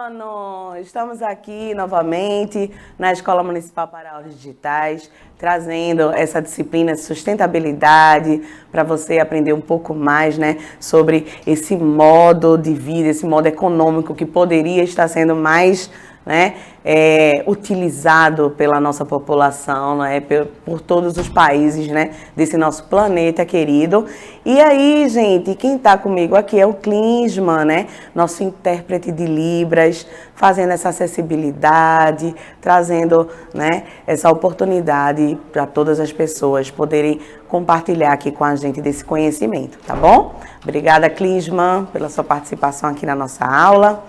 ano! Estamos aqui novamente na Escola Municipal para Aulas Digitais, trazendo essa disciplina de sustentabilidade para você aprender um pouco mais, né, sobre esse modo de vida, esse modo econômico que poderia estar sendo mais, né, utilizado pela nossa população, né, por todos os países, né, desse nosso planeta querido. E aí, gente, quem está comigo aqui é o Klinsmann, né, nosso intérprete de Libras, fazendo essa acessibilidade, trazendo, né, essa oportunidade para todas as pessoas poderem compartilhar aqui com a gente desse conhecimento, tá bom? Obrigada, Klinsmann, pela sua participação aqui na nossa aula.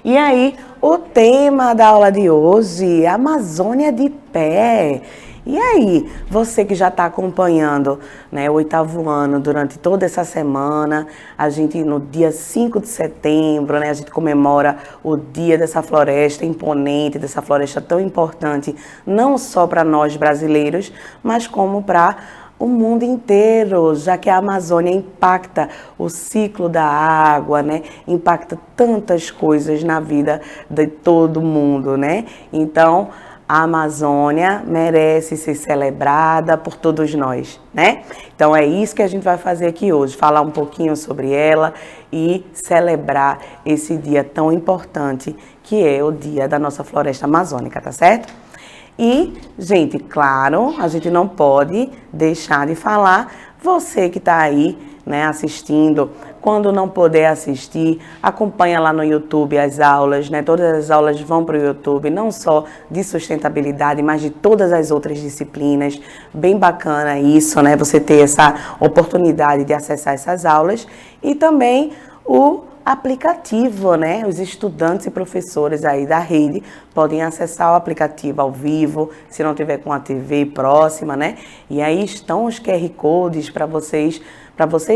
E aí, o tema da aula de hoje, Amazônia de Pé. E aí, você que já está acompanhando, né, o 8º ano durante toda essa semana, a gente no dia 5 de setembro, né, a gente comemora o dia dessa floresta imponente, dessa floresta tão importante, não só para nós brasileiros, mas como para o mundo inteiro, já que a Amazônia impacta o ciclo da água, né? Impacta tantas coisas na vida de todo mundo, né? Então, a Amazônia merece ser celebrada por todos nós, né? Então, é isso que a gente vai fazer aqui hoje, falar um pouquinho sobre ela e celebrar esse dia tão importante que é o dia da nossa floresta amazônica, tá certo? E, gente, claro, a gente não pode deixar de falar, você que está aí, né, assistindo, quando não puder assistir, acompanha lá no YouTube as aulas, né, todas as aulas vão para o YouTube, não só de sustentabilidade, mas de todas as outras disciplinas, bem bacana isso, né, você ter essa oportunidade de acessar essas aulas e também o aplicativo, né? Os estudantes e professores aí da rede podem acessar o aplicativo ao vivo, se não tiver com a TV próxima, né? E aí estão os QR Codes para vocês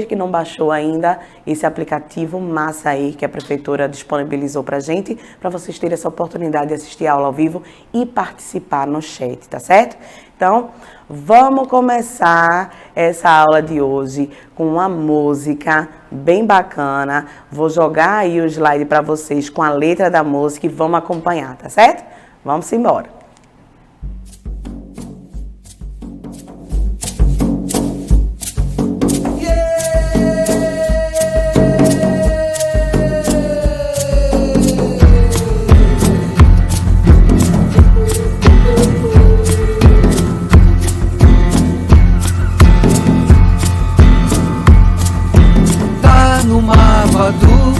que não baixou ainda esse aplicativo massa aí que a prefeitura disponibilizou para gente, para vocês terem essa oportunidade de assistir a aula ao vivo e participar no chat, tá certo? Então, vamos começar essa aula de hoje com uma música bem bacana. Vou jogar aí o slide para vocês com a letra da música e vamos acompanhar, tá certo? Vamos embora.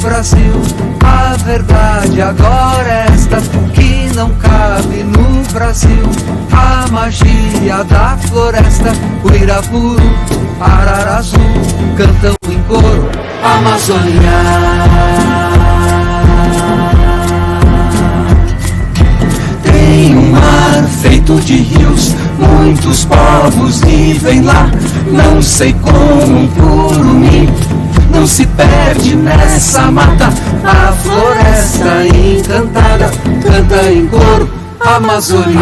Brasil, a verdade agora é esta, que não cabe no Brasil a magia da floresta. O Irapuru, Ararazu, cantam em coro Amazônia. Tem um mar feito de rios, muitos povos vivem lá. Não sei como um curumim não se perde nessa mata. A floresta encantada canta em coro Amazônia.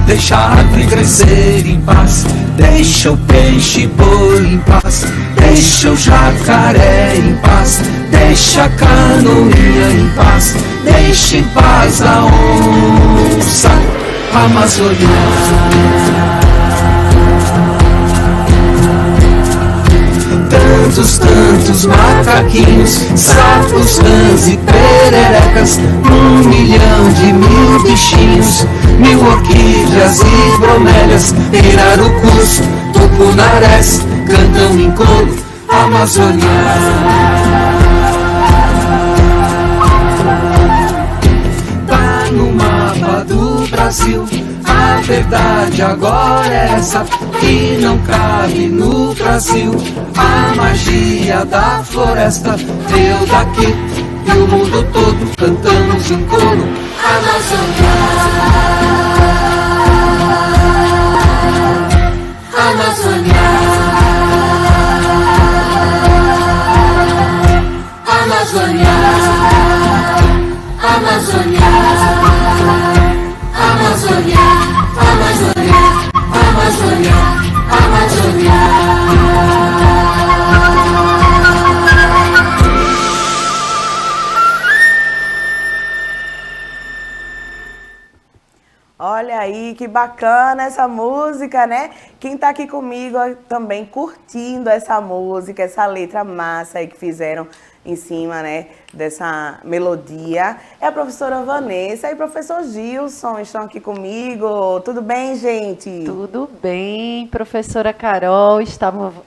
Deixa a árvore crescer em paz, deixa o peixe boi em paz, deixa o jacaré em paz, deixa a canoinha em paz, deixa em paz a onça amazônica. Tantos macaquinhos, sapos, rãs e pererecas, 1.000.000 bichinhos, 1000 orquídeas e bromélias, pirarucus, tucunarés, cantam em coro Amazônia. Tá no mapa do Brasil, a verdade agora é essa, que não cabe no Brasil a magia da floresta. Eu daqui e o mundo todo cantamos em coro Amazônia. que bacana essa música, né? Quem tá aqui comigo também curtindo essa música, essa letra massa aí que fizeram em cima, né, dessa melodia, é a professora Vanessa e o professor Gilson estão aqui comigo. Tudo bem, gente? Tudo bem, professora Carol.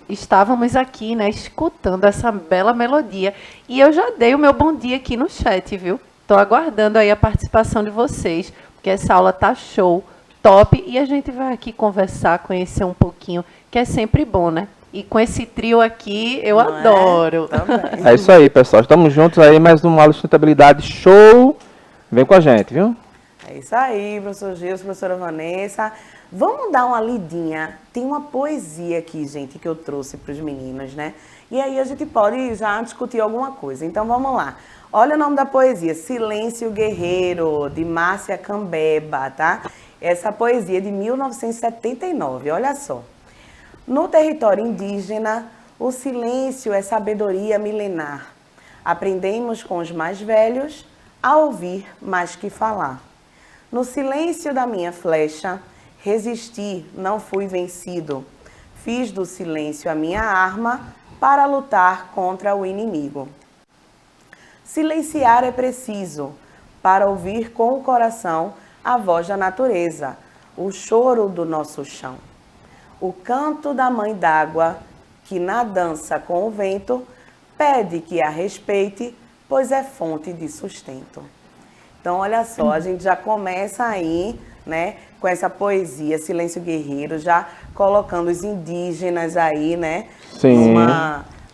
Estávamos aqui, né, escutando essa bela melodia. E eu já dei o meu bom dia aqui no chat, viu? Estou aguardando aí a participação de vocês, porque essa aula tá show, top. E a gente vai aqui conversar, conhecer um pouquinho, que é sempre bom, né? E com esse trio aqui, eu Não adoro. É? É isso aí, pessoal. Estamos juntos aí, mais uma aula de sustentabilidade show. Vem com a gente, viu? É isso aí, professor Gilson, professora Vanessa. Vamos dar uma lidinha. Tem uma poesia aqui, gente, que eu trouxe para os meninos, né? E aí a gente pode já discutir alguma coisa. Então vamos lá. Olha o nome da poesia, Silêncio Guerreiro, de Márcia Cambeba, tá? Essa poesia é de 1979, olha só. No território indígena, o silêncio é sabedoria milenar. Aprendemos com os mais velhos a ouvir mais que falar. No silêncio da minha flecha, resisti, não fui vencido. Fiz do silêncio a minha arma para lutar contra o inimigo. Silenciar é preciso para ouvir com o coração a voz da natureza, o choro do nosso chão. O canto da mãe d'água, que na dança com o vento, pede que a respeite, pois é fonte de sustento. Então, olha só, a gente já começa aí, né, com essa poesia, Silêncio Guerreiro, já colocando os indígenas aí, né, Sim.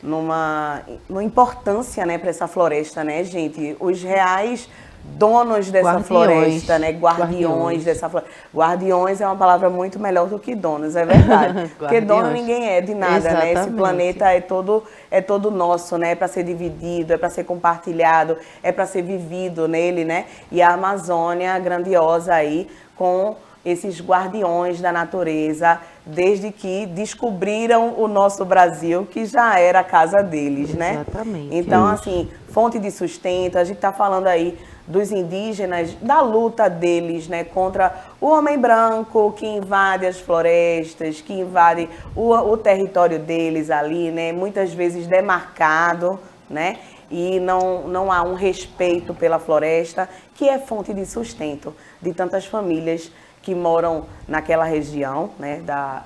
numa importância, né, para essa floresta, né, gente? Os reais donos dessa floresta, né? Guardiões dessa floresta. Guardiões é uma palavra muito melhor do que donos, é verdade. Porque dono ninguém é de nada, exatamente, né? Esse planeta é todo nosso, né? É para ser dividido, é para ser compartilhado, é para ser vivido nele, né? E a Amazônia grandiosa aí com esses guardiões da natureza, desde que descobriram o nosso Brasil, que já era a casa deles, né? Exatamente. Então, assim, fonte de sustento, a gente está falando aí dos indígenas, da luta deles, né, contra o homem branco que invade as florestas, que invade o território deles ali, né, muitas vezes demarcado, né, e não há um respeito pela floresta, que é fonte de sustento de tantas famílias que moram naquela região, né,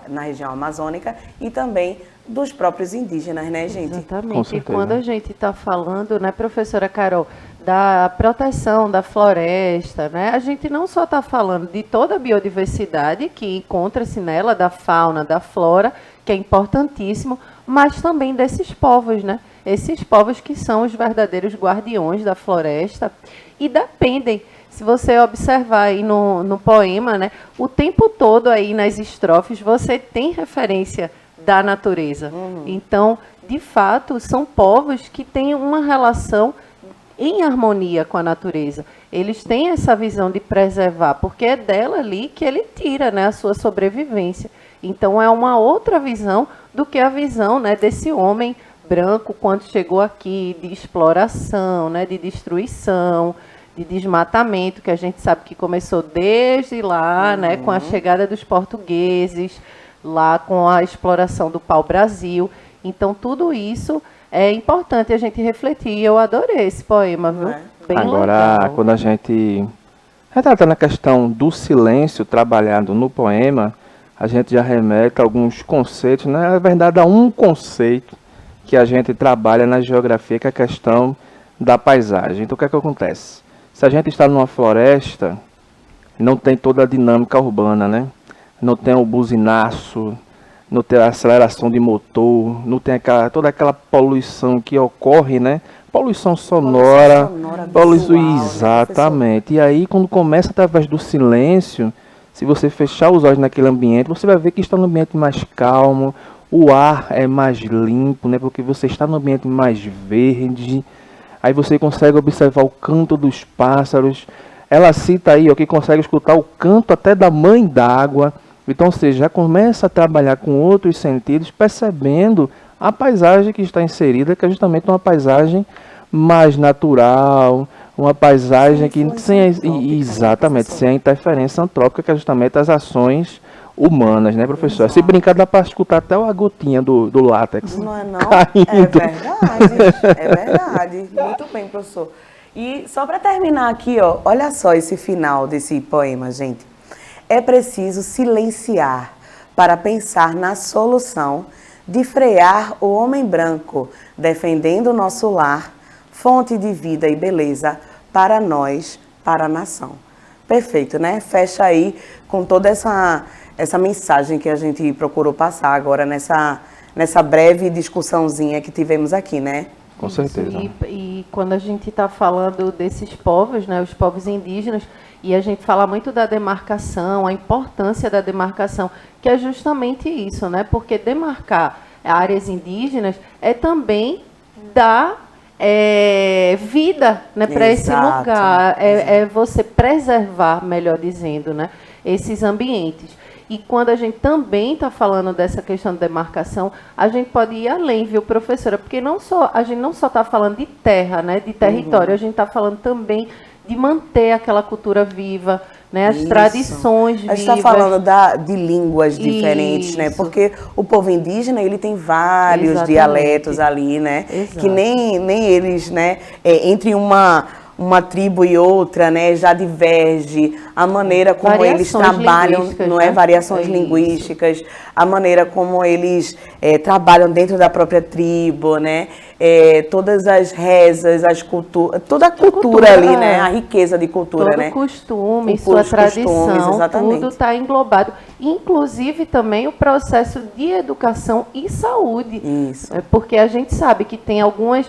na região amazônica, e também dos próprios indígenas, né, gente? Exatamente. E quando a gente está falando, né, professora Carol, da proteção da floresta, né, a gente não só está falando de toda a biodiversidade que encontra-se nela, da fauna, da flora, que é importantíssimo, mas também desses povos, né? Esses povos que são os verdadeiros guardiões da floresta e dependem. Se você observar aí no poema, né, o tempo todo aí nas estrofes você tem referência da natureza. Então, de fato, são povos que têm uma relação em harmonia com a natureza. Eles têm essa visão de preservar, porque é dela ali que ele tira, né, a sua sobrevivência. Então, é uma outra visão do que a visão, né, desse homem branco quando chegou aqui, de exploração, né, de destruição, de desmatamento, que a gente sabe que começou desde lá, né, com a chegada dos portugueses, lá com a exploração do pau-brasil. Então, tudo isso é importante a gente refletir. Eu adorei esse poema, viu? Bem agora, legal. quando a gente retratando a questão do silêncio trabalhado no poema, a gente já remete a alguns conceitos, né? Na verdade, há um conceito que a gente trabalha na geografia, que é a questão da paisagem. Então, o que é que acontece? Se a gente está numa floresta, não tem toda a dinâmica urbana, né? Não tem o buzinaço, não tem a aceleração de motor, não tem toda aquela poluição que ocorre, né? Poluição sonora, visual, né, exatamente. E aí, quando começa através do silêncio, se você fechar os olhos naquele ambiente, você vai ver que está num ambiente mais calmo, o ar é mais limpo, né? Porque você está num ambiente mais verde. Aí você consegue observar o canto dos pássaros. Ela cita aí, ó, que consegue escutar o canto até da mãe d'água. Então, ou seja, já começa a trabalhar com outros sentidos, percebendo a paisagem que está inserida, que é justamente uma paisagem mais natural, uma paisagem que exatamente, professor. sem a interferência antrópica, que é justamente as ações humanas, né, professor? Se brincar, dá para escutar até a gotinha do látex Não é não? caindo. É verdade. Muito bem, professor. E só para terminar aqui, ó, olha só esse final desse poema, gente. É preciso silenciar para pensar na solução de frear o homem branco, defendendo o nosso lar, fonte de vida e beleza para nós, para a nação. Perfeito, né? Fecha aí com toda essa mensagem que a gente procurou passar agora nessa breve discussãozinha que tivemos aqui, né? Com certeza. E quando a gente está falando desses povos, né, os povos indígenas, e a gente fala muito da demarcação, a importância da demarcação, que é justamente isso, né? Porque demarcar áreas indígenas é também dar vida, né, para esse lugar, é você preservar, melhor dizendo, né, esses ambientes. E quando a gente também está falando dessa questão de demarcação, a gente pode ir além, viu, professora? Porque a gente não só está falando de terra, né, de território, a gente está falando também de manter aquela cultura viva, né, as tradições vivas. A gente está falando de línguas diferentes, né? Porque o povo indígena, ele tem vários dialetos ali, né? Exato. Que nem eles, né? Entre uma tribo e outra, né, já diverge a maneira como eles trabalham, não é? Variações linguísticas, a maneira como eles trabalham dentro da própria tribo, né? Todas as rezas, toda a cultura ali, né? A riqueza de cultura, todo né? Costume, sua tradição, tudo está englobado. Inclusive também o processo de educação e saúde. Isso. Porque a gente sabe que tem alguns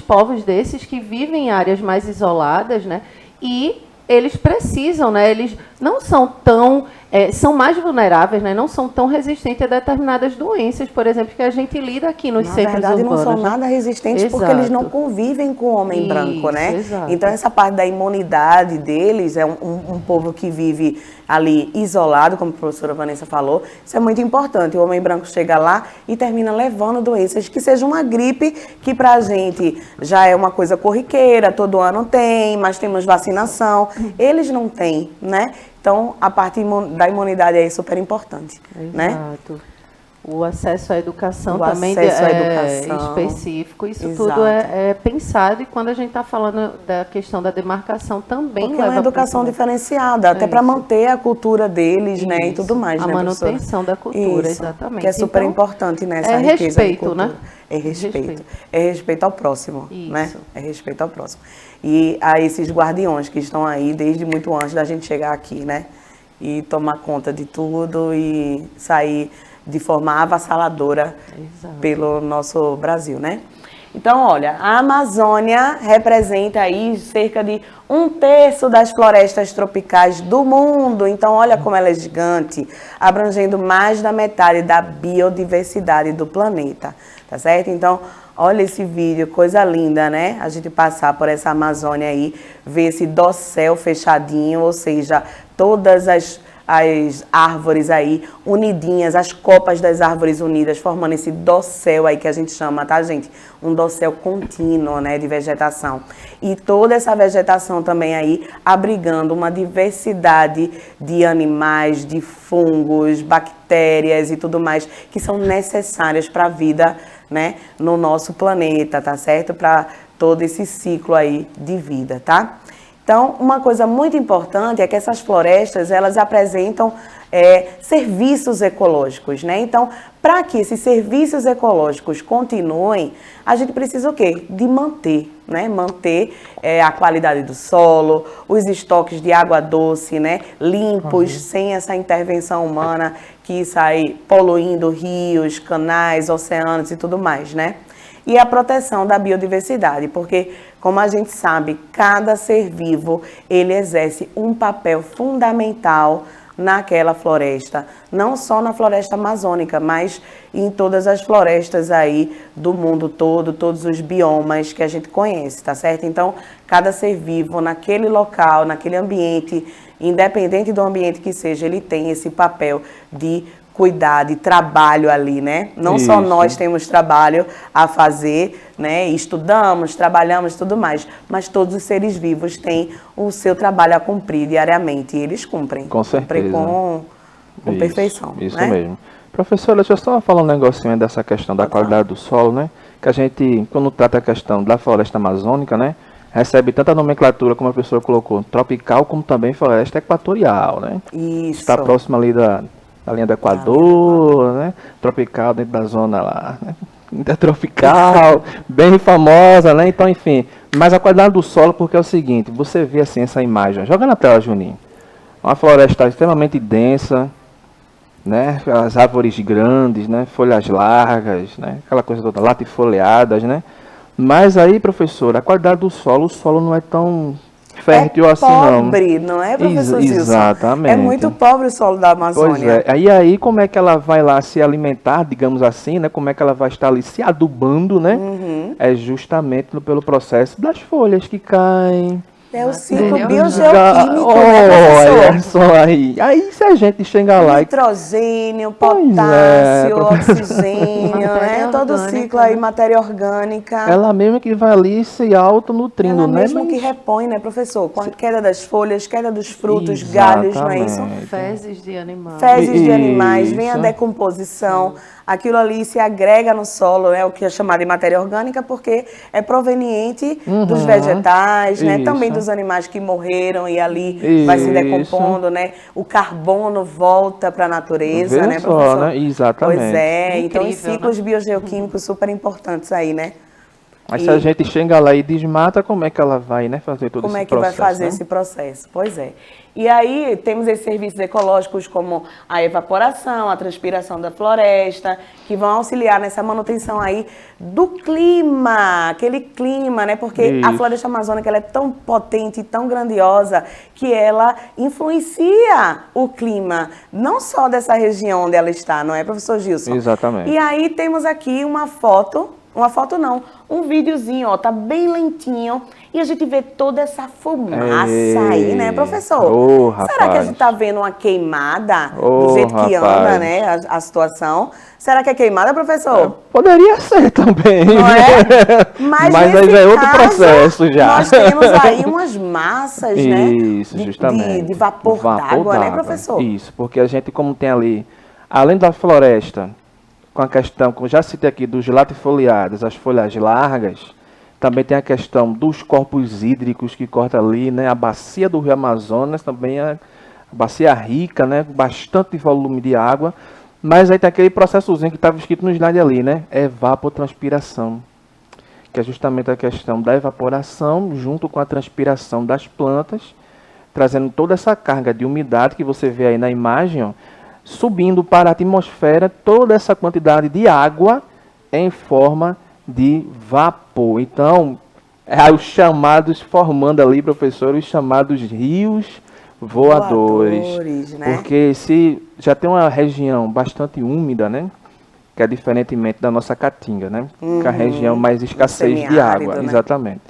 povos desses que vivem em áreas mais isoladas, né? E eles precisam, né? Eles não são tão... são mais vulneráveis, né? Não são tão resistentes a determinadas doenças, por exemplo, que a gente lida aqui nos centros urbanos. Na verdade, não são nada resistentes porque eles não convivem com o homem branco, né? Exato. Então, essa parte da imunidade deles é um povo que vive ali isolado, como a professora Vanessa falou. Isso é muito importante. O homem branco chega lá e termina levando doenças, que seja uma gripe, que pra gente já é uma coisa corriqueira, todo ano tem, mas temos vacinação. Eles não têm, né? Então, a parte da imunidade é super importante, né? Exato. O acesso à educação o também acesso à educação. Específico, isso Exato. tudo é pensado, e quando a gente está falando da questão da demarcação também porque é uma educação diferenciada, até para manter a cultura deles, né, e tudo mais, a né, manutenção professora? da cultura, Isso, exatamente. que é super importante nessa riqueza respeito, de cultura. né? É respeito. É respeito ao próximo, Isso. né? É respeito ao próximo. E a esses guardiões que estão aí desde muito antes da gente chegar aqui, né? E tomar conta de tudo e sair de forma avassaladora pelo nosso Brasil, né? Então, olha, a Amazônia representa aí cerca de 1/3 das florestas tropicais do mundo. Então, olha como ela é gigante, abrangendo mais da metade da biodiversidade do planeta, tá certo? Então, olha esse vídeo, coisa linda, né? A gente passar por essa Amazônia aí, ver esse dossel fechadinho, ou seja, todas as árvores aí unidinhas, as copas das árvores unidas, formando esse dossel aí que a gente chama, tá, gente? Um dossel contínuo, né, de vegetação. E toda essa vegetação também aí abrigando uma diversidade de animais, de fungos, bactérias e tudo mais que são necessárias para a vida, né, no nosso planeta, tá certo? Para todo esse ciclo aí de vida, tá? Então, uma coisa muito importante é que essas florestas, elas apresentam serviços ecológicos, né? Então, para que esses serviços ecológicos continuem, a gente precisa o quê? De manter, né? Manter a qualidade do solo, os estoques de água doce, né? Limpos, sem essa intervenção humana que sai poluindo rios, canais, oceanos e tudo mais, né? E a proteção da biodiversidade, porque, como a gente sabe, cada ser vivo, ele exerce um papel fundamental naquela floresta, não só na floresta amazônica, mas em todas as florestas aí do mundo todo, todos os biomas que a gente conhece, tá certo? Então, cada ser vivo naquele local, naquele ambiente, independente do ambiente que seja, ele tem esse papel de cuidado e trabalho ali, né? Não só nós temos trabalho a fazer, né? Estudamos, trabalhamos, tudo mais, mas todos os seres vivos têm o seu trabalho a cumprir diariamente e eles cumprem. Com certeza. Cumprem com Isso, perfeição. Isso né? mesmo. Professora, deixa eu só falar um negocinho aí dessa questão da qualidade do solo, né? Que a gente, quando trata a questão da floresta amazônica, né? Recebe tanta nomenclatura, como a professora colocou, tropical, como também floresta equatorial, né? Isso. Está próxima ali da linha do Equador, né? Tropical dentro da zona lá, né? Intertropical, bem famosa, né? Então, enfim. Mas a qualidade do solo, porque é o seguinte, você vê assim essa imagem, joga na tela, Juninho. Uma floresta extremamente densa, né? As árvores grandes, né? Folhas largas, né? Aquela coisa toda, latifoliadas, né? Mas aí, professora, a qualidade do solo, o solo não é tão fértil assim, não. É pobre, não é, professor Gilson? Exatamente. É muito pobre o solo da Amazônia. Pois é. E aí, como é que ela vai lá se alimentar, digamos assim, né? Como é que ela vai estar ali se adubando, né? É justamente pelo processo das folhas que caem. É o ciclo Entendeu? biogeoquímico, né, Olha professor? só aí. Aí se a gente chega lá e... Nitrogênio, Pois é, potássio, oxigênio, Matéria né? Todo o orgânica, ciclo aí, né? matéria orgânica. Ela mesmo que vai ali se autonutrindo, Ela né? mesmo Mas- que repõe, né, professor? Com a queda das folhas, queda dos frutos, galhos, não é isso? Exatamente. Fezes de animais. Fezes de animais, vem a Isso. decomposição, aquilo ali se agrega no solo, né, o que é chamado de matéria orgânica, porque é proveniente dos vegetais, né, também Isso. dos animais que morreram e ali vai se Isso. decompondo, né, o carbono volta para a natureza, Vê né, só, professor? né? Exatamente. Pois é, então os Incrível, ciclos biogeoquímicos super importantes aí, né? Mas se a gente chega lá e desmata, como é que ela vai, né, fazer todo Como esse é que vai processo, fazer né? esse processo? Pois é. E aí temos esses serviços ecológicos como a evaporação, a transpiração da floresta, que vão auxiliar nessa manutenção aí do clima, aquele clima, né? Porque a Isso. floresta amazônica ela é tão potente e tão grandiosa que ela influencia o clima, não só dessa região onde ela está, não é, professor Gilson? Exatamente. E aí temos aqui uma foto não, um videozinho, ó, tá bem lentinho e a gente vê toda essa fumaça aí, né, professor? Ô, Será que a rapaz. gente tá vendo uma queimada Ô, do jeito que anda, rapaz. né, a situação? Será que é queimada, professor? Poderia ser também, Não né? é? Mas aí nesse já é outro caso, processo já. Nós temos aí umas massas, né? Isso, justamente. De vapor d'água, né, professor? Isso, porque a gente, como tem ali, além da floresta, com a questão, como já citei aqui, dos latifoliados, as folhas largas, também tem a questão dos corpos hídricos que corta ali, né? A bacia do Rio Amazonas também é a bacia rica, né? Bastante volume de água. Mas aí tem aquele processozinho que estava escrito no slide ali, né? Evapotranspiração. Que é justamente a questão da evaporação junto com a transpiração das plantas, trazendo toda essa carga de umidade que você vê aí na imagem, ó, subindo para a atmosfera toda essa quantidade de água em forma de vapor. Então, os chamados, formando ali, professor, os chamados rios voadores. Né? Porque se já tem uma região bastante úmida, né? Que é diferentemente da nossa caatinga, né? Que é a região mais escassez de semiárido, água. né? Exatamente.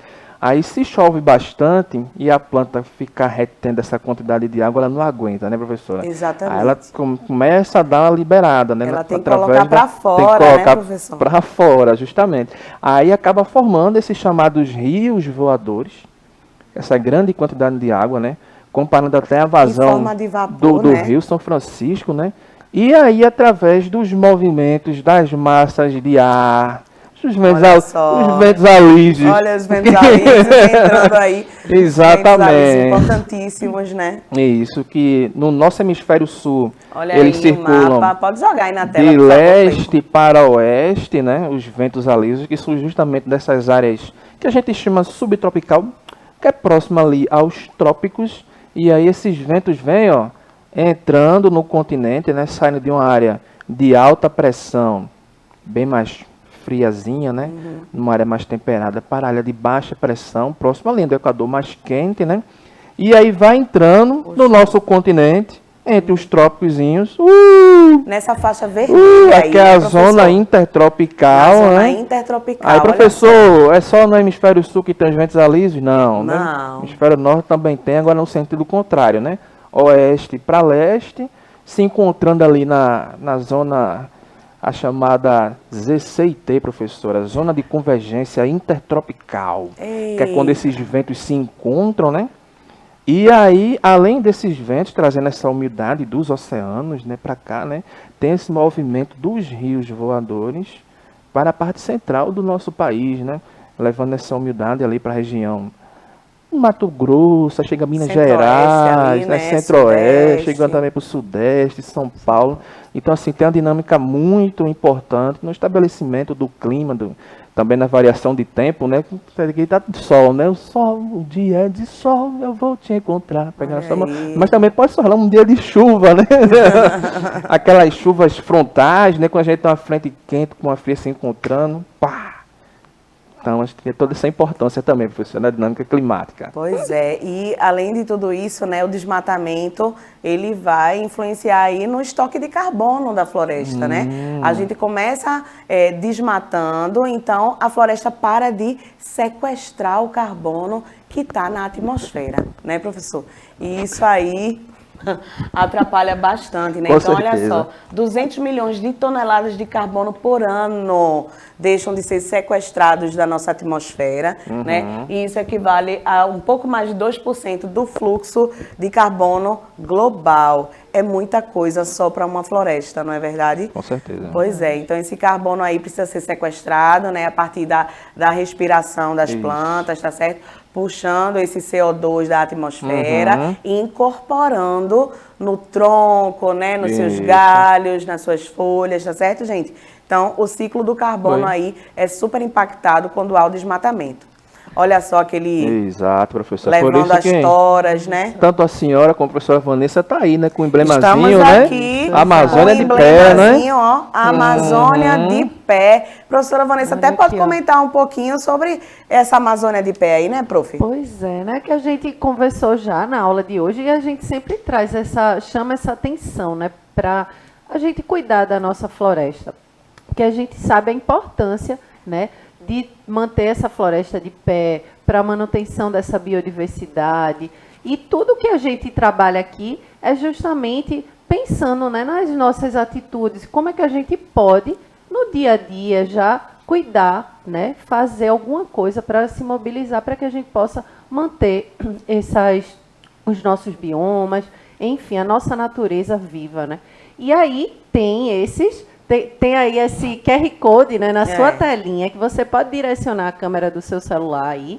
Aí se chove bastante e a planta ficar retendo essa quantidade de água, ela não aguenta, né, professora? Exatamente. Aí ela começa a dar uma liberada, né? Ela tem que através colocar pra fora, tem que né, colocar professor? para fora, justamente. Aí acaba formando esses chamados rios voadores, essa grande quantidade de água, né? Comparando até a vazão forma de vapor, do né? Rio São Francisco, né? E aí, através dos movimentos das massas de ar, os Olha só. ventos alísios. Olha os ventos alísios entrando aí. Exatamente. Ventos alísios importantíssimos, né? Isso, que no nosso hemisfério sul, Olha eles aí circulam o mapa. Pode jogar aí na tela, de por favor, leste para oeste, né? Os ventos alísios, que são justamente dessas áreas que a gente chama subtropical, que é próximo ali aos trópicos. E aí esses ventos vêm, ó, entrando no continente, né? Saindo de uma área de alta pressão, bem mais friazinha, né? Numa área mais temperada, para a área de baixa pressão, próximo ali do Equador, mais quente, né? E aí vai entrando no nosso continente, entre os trópicozinhos, Nessa faixa vermelha aí, aqui é né, a professor? zona intertropical, Na zona né? intertropical. Aí, olha professor, é só no hemisfério sul que tem os ventos alísios? Não, né? Não. O hemisfério norte também tem, agora no sentido contrário, né? Oeste para leste, se encontrando ali na zona, a chamada ZCIT, professora, Zona de Convergência Intertropical, que é quando esses ventos se encontram, né? E aí, além desses ventos, trazendo essa umidade dos oceanos, né, para cá, né, tem esse movimento dos rios voadores para a parte central do nosso país, né, levando essa umidade ali para a região Mato Grosso, chega a Minas Gerais, ali, né, né, Centro-Oeste, Sudeste. chegando também para o Sudeste, São Paulo. Então, assim, tem uma dinâmica muito importante no estabelecimento do clima, também na variação de tempo, né? Aqui tá de sol, né? O sol, o dia é de sol, eu vou te encontrar. Pegar sua mão. Mas também pode ser um dia de chuva, né? Aquelas chuvas frontais, né? Quando a gente tem uma frente quente com uma fria se encontrando, pá! Então, acho que tem toda essa importância também, professor, na dinâmica climática. Pois é, e além de tudo isso, né, o desmatamento, ele vai influenciar aí no estoque de carbono da floresta, né? A gente começa desmatando, então a floresta para de sequestrar o carbono que está na atmosfera, né, professor? E isso aí atrapalha bastante, né? Com Então, certeza. olha só, 200 milhões de toneladas de carbono por ano deixam de ser sequestrados da nossa atmosfera, né? E isso equivale a um pouco mais de 2% do fluxo de carbono global. É muita coisa só para uma floresta, não é verdade? Com certeza. Pois é, então esse carbono aí precisa ser sequestrado, né? A partir da respiração das plantas, tá certo? Puxando esse CO2 da atmosfera e incorporando no tronco, né? Nos seus galhos, nas suas folhas, tá certo, gente? Então, o ciclo do carbono aí é super impactado quando há o desmatamento. Olha só aquele Exato, professor. levando as toras, né? Tanto a senhora como a professora Vanessa tá aí, né? Com o emblemazinho, Estamos né? aqui A Amazônia com de o pé, né? emblemazinho, ó, a Amazônia de pé. Professora Vanessa, Olha até pode aqui, ó. comentar um pouquinho sobre essa Amazônia de pé aí, né, prof? Pois é, né? Que a gente conversou já na aula de hoje e a gente sempre traz chama essa atenção, né? Para a gente cuidar da nossa floresta. Porque a gente sabe a importância, né? De manter essa floresta de pé, para a manutenção dessa biodiversidade. E tudo que a gente trabalha aqui é justamente pensando, né, nas nossas atitudes, como é que a gente pode, no dia a dia, já cuidar, né, fazer alguma coisa para se mobilizar, para que a gente possa manter os nossos biomas, enfim, a nossa natureza viva, né? E aí tem aí esse QR Code, né, na sua telinha, que você pode direcionar a câmera do seu celular aí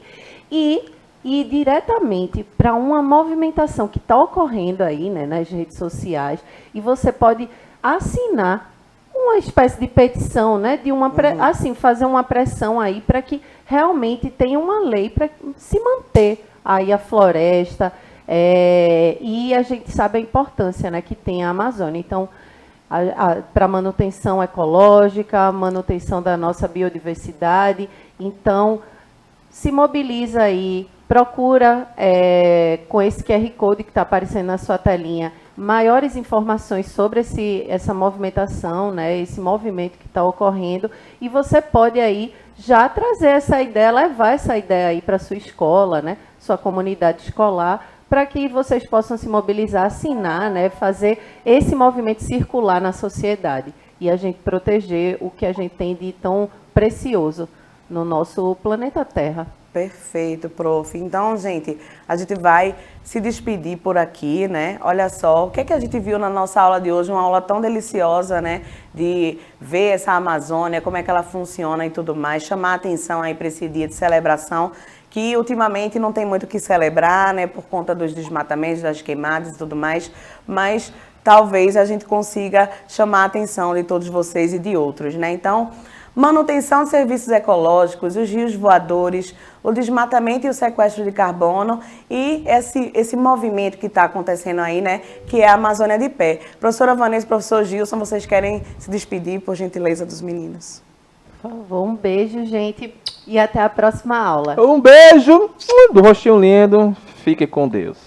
e ir diretamente para uma movimentação que está ocorrendo aí, né, nas redes sociais, e você pode assinar uma espécie de petição, né, de assim, fazer uma pressão aí para que realmente tenha uma lei para se manter aí a floresta, e a gente sabe a importância, né, que tem a Amazônia. Então, para manutenção ecológica, manutenção da nossa biodiversidade. Então, se mobiliza aí, procura com esse QR Code que está aparecendo na sua telinha, maiores informações sobre essa movimentação, né, esse movimento que está ocorrendo, e você pode aí já trazer essa ideia, levar essa ideia aí para a sua escola, né, sua comunidade escolar, para que vocês possam se mobilizar, assinar, né, fazer esse movimento circular na sociedade e a gente proteger o que a gente tem de tão precioso no nosso planeta Terra. Perfeito, prof. Então, gente, a gente vai se despedir por aqui, né? Olha só, o que é que a gente viu na nossa aula de hoje? Uma aula tão deliciosa, né? De ver essa Amazônia, como é que ela funciona e tudo mais, chamar a atenção aí para esse dia de celebração, que ultimamente não tem muito o que celebrar, né? Por conta dos desmatamentos, das queimadas e tudo mais, mas talvez a gente consiga chamar a atenção de todos vocês e de outros, né? Então, manutenção de serviços ecológicos, os rios voadores, o desmatamento e o sequestro de carbono e esse movimento que está acontecendo aí, né, que é a Amazônia de pé. Professora Vanessa e professor Gilson, vocês querem se despedir, por gentileza, dos meninos? Por favor, um beijo, gente, e até a próxima aula. Um beijo do rostinho lindo. Fique com Deus.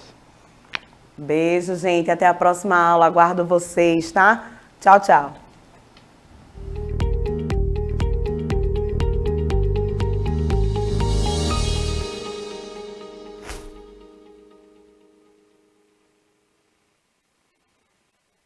Beijo, gente. Até a próxima aula. Aguardo vocês, tá? Tchau, tchau.